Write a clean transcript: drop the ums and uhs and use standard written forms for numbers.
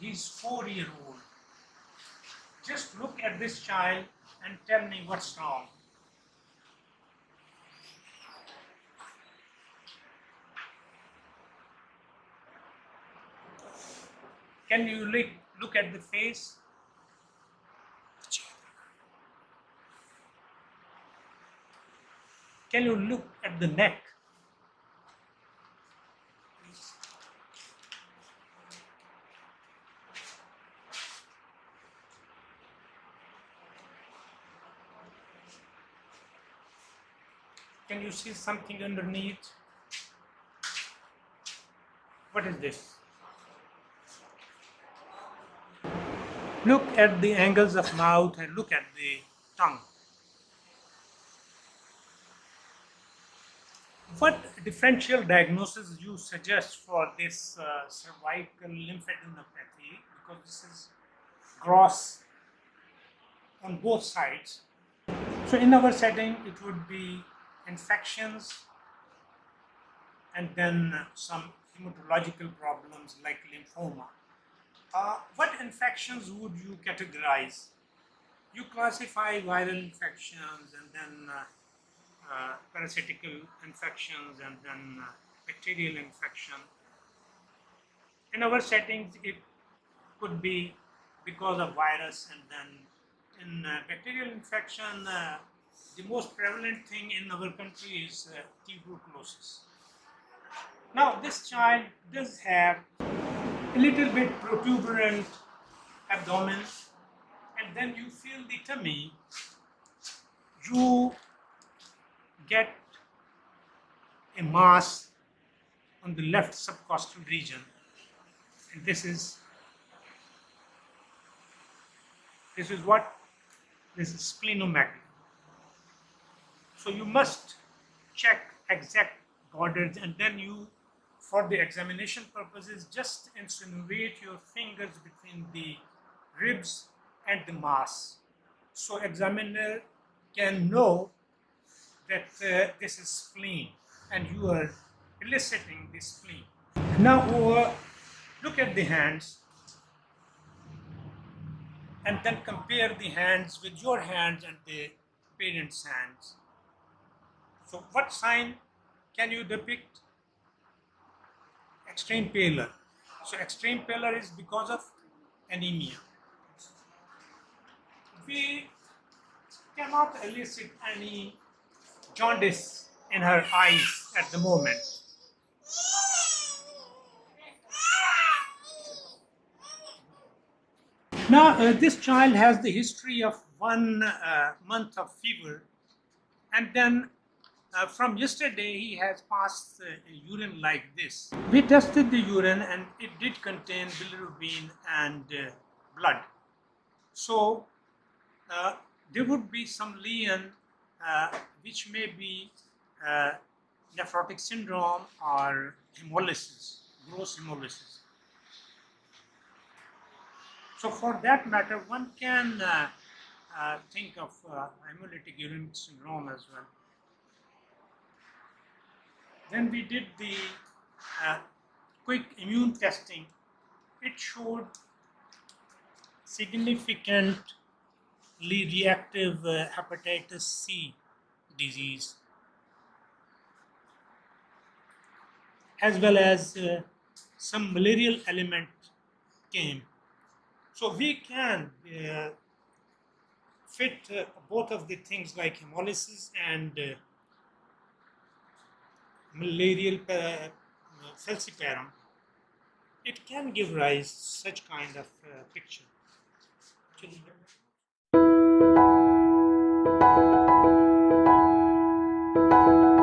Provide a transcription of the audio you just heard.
he's 4 years old. Just look at this child and tell me what's wrong. Can you look at the face? Can you look at the neck? Can you see something underneath? What is this? Look at the angles of mouth and look at the tongue. What differential diagnosis you suggest for this cervical lymphadenopathy? Because this is gross on both sides. So in our setting, it would be infections and then some hematological problems like lymphoma. What infections would you categorize? You classify viral infections and then parasitical infections and then bacterial infection. In our settings, it could be because of virus, and then in bacterial infection, the most prevalent thing in our country is tuberculosis. Now, this child does have a little bit protuberant abdomen, and then you feel the tummy, you get a mass on the left subcostal region, and this is what? This is splenomegaly. So you must check exact borders, and then you, for the examination purposes, just insinuate your fingers between the ribs and the mass, so examiner can know that this is spleen and you are eliciting the spleen. Now look at the hands and then compare the hands with your hands and the parent's hands. So what sign can you depict? Extreme pallor. So extreme pallor is because of anemia. We cannot elicit any jaundice in her eyes at the moment. Now, this child has the history of 1 month of fever, and then from yesterday he has passed urine like this. We tested the urine and it did contain bilirubin and blood. So there would be some lesion which may be nephrotic syndrome or hemolysis, gross hemolysis. So for that matter, one can think of hemolytic uremic syndrome as well. Then we did the quick immune testing. It showed significantly reactive hepatitis C disease, as well as some malarial element came. So we can fit both of the things like hemolysis and malarial falciparum. It can give rise such kind of picture.